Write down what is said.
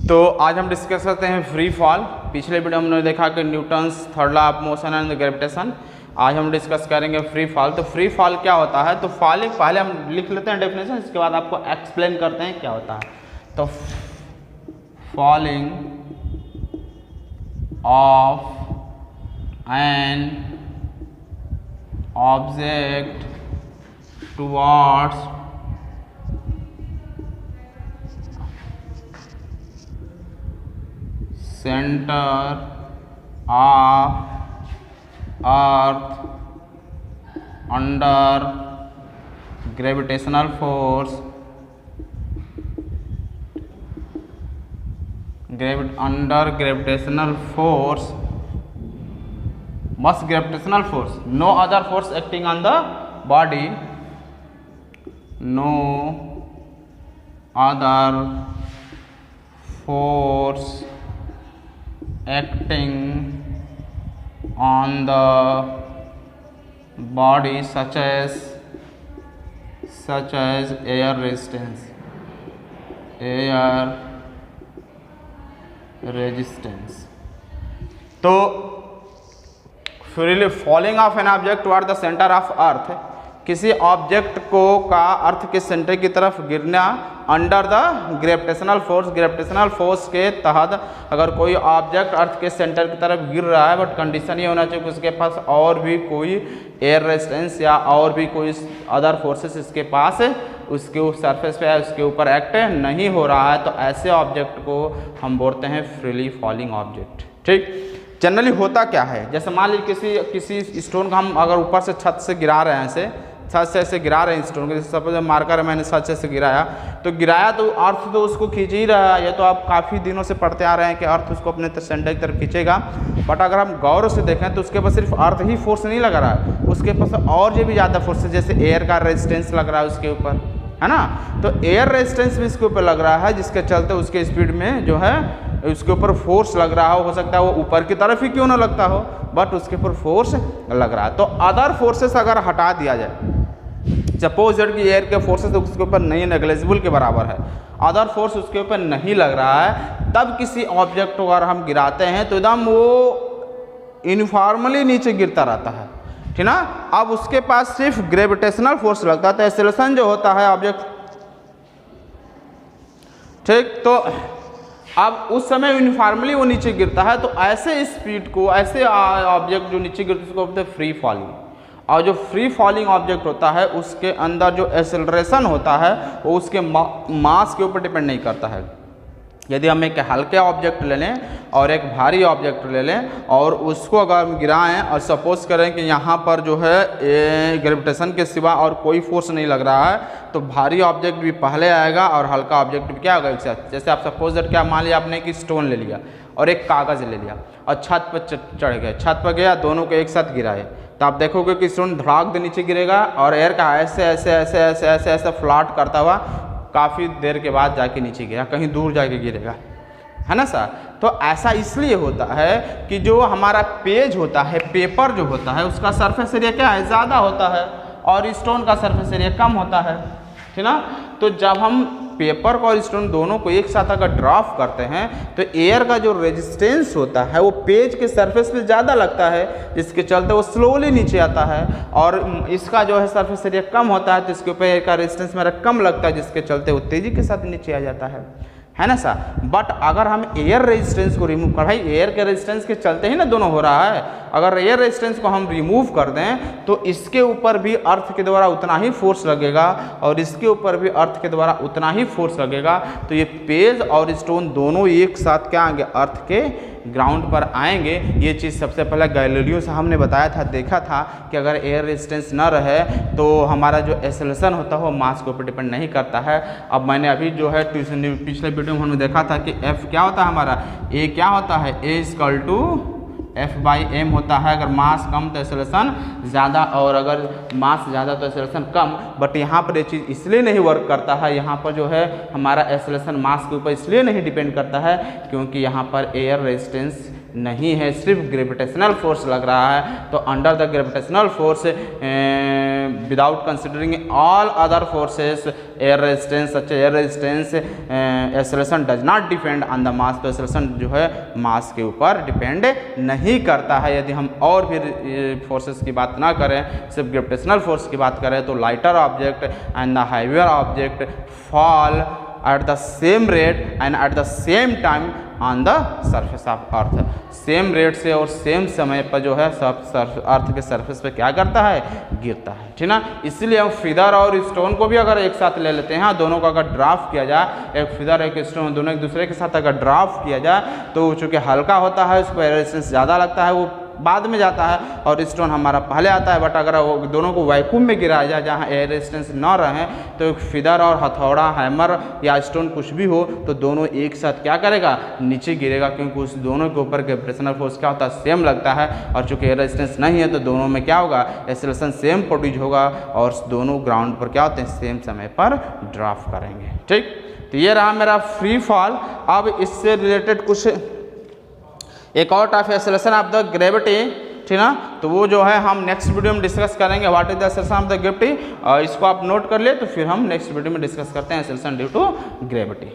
तो आज हम डिस्कस करते हैं फ्री फॉल। पिछले वीडियो हमने देखा कि Newton's third law of motion and gravitation. आज हम डिस्कस करेंगे फ्री फॉल। तो फ्री फॉल क्या होता है, तो फॉलिंग पहले हम लिख लेते हैं डेफिनेशन, इसके बाद आपको एक्सप्लेन करते हैं क्या होता है। तो falling of an object towards centre of earth under gravitational force under gravitational force must gravitational force, no other force acting on the body, no other force acting on the body such as air resistance, तो freely falling of an object toward the center of earth, किसी object को का अर्थ के centre की तरफ गिरना under the gravitational force के तहत। अगर कोई ऑब्जेक्ट अर्थ के सेंटर की तरफ गिर रहा है, बट कंडीशन ये होना चाहिए कि उसके पास और भी कोई एयर रेजिस्टेंस या और भी कोई अदर फोर्सेस इसके पास है, उसके सरफेस पे है, उसके ऊपर एक्ट नहीं हो रहा है, तो ऐसे ऑब्जेक्ट को हम बोलते हैं फ्रीली फॉलिंग ऑब्जेक्ट। ठीक, जनरली होता क्या है, जैसे मान लीजिए किसी स्टोन का हम अगर ऊपर से छत से गिरा रहे हैं, छत से ऐसे गिरा रहे हैं स्टोन को, जैसे सपोज मार्कर है, मैंने छत से ऐसे गिराया तो अर्थ तो उसको खींच ही रहा है। ये तो आप काफ़ी दिनों से पढ़ते आ रहे हैं कि अर्थ उसको अपने सेंटर की तरफ खींचेगा, बट अगर हम गौर से देखें तो उसके पास सिर्फ अर्थ ही फोर्स नहीं लग रहा है, उसके पास और भी ज़्यादा फोर्स है, जैसे एयर का रेजिस्टेंस लग रहा है उसके ऊपर, है ना। तो एयर रेजिस्टेंस भी इसके ऊपर लग रहा है, जिसके चलते उसके स्पीड में जो है उसके ऊपर फोर्स लग रहा हो सकता है वो ऊपर की तरफ ही क्यों ना लगता हो, बट उसके ऊपर फोर्स लग रहा है। तो अदर फोर्सेस अगर हटा दिया जाए, सपोज कि एयर के फोर्सेस उसके ऊपर नहीं, नेग्लिजिबल के बराबर है, अदर फोर्स उसके ऊपर नहीं लग रहा है, तब किसी ऑब्जेक्ट को अगर हम गिराते हैं तो एकदम वो यूनिफॉर्मली नीचे गिरता रहता है, ठीक ना। अब उसके पास सिर्फ ग्रेविटेशनल फोर्स लगता है, तो एक्सेलरेशन जो होता है ऑब्जेक्ट, ठीक, तो अब उस समय यूनिफॉर्मली वो नीचे गिरता है। तो ऐसे स्पीड को, ऐसे ऑब्जेक्ट जो नीचे गिरते हैं उसको बोलते हैं फ्री फॉलिंग। और जो फ्री फॉलिंग ऑब्जेक्ट होता है उसके अंदर जो एक्सेलरेशन होता है वो उसके मास के ऊपर डिपेंड नहीं करता है। यदि हम एक हल्के ऑब्जेक्ट ले लें और एक भारी ऑब्जेक्ट ले लें और उसको अगर हम गिराएं और सपोज करें कि यहाँ पर जो है ग्रेविटेशन के सिवा और कोई फोर्स नहीं लग रहा है, तो भारी ऑब्जेक्ट भी पहले आएगा और हल्का ऑब्जेक्ट भी क्या होगा एक साथ। जैसे आप सपोज क्या मान लिया आपने कि स्टोन ले लिया और एक कागज़ ले लिया और छत पर चढ़ गए, छत पर गया, दोनों को एक साथ गिराए, तो आप देखोगे कि स्टोन धड़ाक दे नीचे गिरेगा और एयर का ऐसे ऐसे ऐसे ऐसे ऐसे ऐसे फ्लॉट करता हुआ काफ़ी देर के बाद जाके नीचे गिरा, कहीं दूर जाके गिरेगा, है ना सर। तो ऐसा इसलिए होता है कि जो हमारा पेज होता है, पेपर जो होता है, उसका सरफेस एरिया क्या है, ज़्यादा होता है और स्टोन का सरफेस एरिया कम होता है, ठीक ना। तो जब हम पेपर को और स्टोन दोनों को एक साथ अगर ड्रॉप करते हैं तो एयर का जो रेजिस्टेंस होता है वो पेज के सरफेस पे ज़्यादा लगता है, जिसके चलते वो स्लोली नीचे आता है, और इसका जो है सरफेस एरिया कम होता है तो इसके ऊपर एयर का रेजिस्टेंस मेरा कम लगता है, जिसके चलते वो तेज़ी के साथ नीचे आ जाता है ना सर। बट अगर हम एयर रेजिस्टेंस को रिमूव कर, भाई एयर के रेजिस्टेंस के चलते ही ना दोनों हो रहा है, अगर एयर रेजिस्टेंस को हम रिमूव कर दें तो इसके ऊपर भी अर्थ के द्वारा उतना ही फोर्स लगेगा और इसके ऊपर भी अर्थ के द्वारा उतना ही फोर्स लगेगा। तो ये पेज और स्टोन दोनों एक साथ क्या आएंगे, अर्थ के ग्राउंड पर आएंगे। ये चीज़ सबसे पहले गैलीलियो से हमने बताया था, देखा था कि अगर एयर रेजिस्टेंस न रहे तो हमारा जो एक्सेलरेशन होता है वो मास के ऊपर डिपेंड नहीं करता है। अब मैंने अभी जो है पिछले वीडियो में हमने देखा था कि F क्या होता है हमारा, A क्या होता है, A F/m होता है। अगर मास कम तो एक्सेलरेशन ज़्यादा, और अगर मास ज़्यादा तो एक्सेलरेशन कम। बट यहाँ पर ये चीज़ इसलिए नहीं वर्क करता है, यहाँ पर जो है हमारा एक्सेलरेशन मास के ऊपर इसलिए नहीं डिपेंड करता है क्योंकि यहाँ पर एयर रेजिस्टेंस नहीं है, सिर्फ ग्रेविटेशनल फोर्स लग रहा है। तो under the gravitational force without considering all other forces air resistance such air resistance acceleration does not depend on the mass. तो एक्सेलरेशन जो है मास के ऊपर डिपेंड नहीं करता है। यदि हम और भी फोर्सेस की बात ना करें, सिर्फ ग्रेविटेशनल फोर्स की बात करें, तो lighter object and the heavier object fall at the same rate and at the same time on the surface of earth। Same rate से और सेम समय पर जो है सब अर्थ के सरफेस पे क्या करता है, गिरता है, ठीक ना। इसलिए हम फिदर और स्टोन को भी अगर एक साथ ले लेते हैं, दोनों का अगर ड्राफ्ट किया जाए, एक फिदर एक स्टोन दोनों एक दूसरे के साथ अगर ड्राफ्ट किया जाए, तो चूँकि हल्का होता है उसको एयर रेजिस्टेंस ज़्यादा लगता है, वो बाद में जाता है, और स्टोन हमारा पहले आता है। बट अगर वो दोनों को वैक्यूम में गिराया जाए जहाँ एयर रेजिस्टेंस ना रहे, तो फिदर और हथौड़ा हैमर या स्टोन कुछ भी हो, तो दोनों एक साथ क्या करेगा, नीचे गिरेगा, क्योंकि उस दोनों के ऊपर ग्रेविटेशनल फोर्स क्या होता है, सेम लगता है। और चूँकि एयर रेजिस्टेंस नहीं है, तो दोनों में क्या होगा, एक्सेलरेशन सेम प्रोड्यूस होगा, और दोनों ग्राउंड पर क्या होते हैं, सेम समय पर ड्राफ्ट करेंगे, ठीक। तो ये रहा मेरा फ्री फॉल। अब इससे रिलेटेड कुछ एक और type acceleration of the gravity, ठीक ना, तो वो जो है हम नेक्स्ट वीडियो में डिस्कस करेंगे, what is the acceleration of the gravity. इसको आप नोट कर लिए, तो फिर हम नेक्स्ट वीडियो में डिस्कस करते हैं एक्सेलरेशन ड्यू टू ग्रेविटी।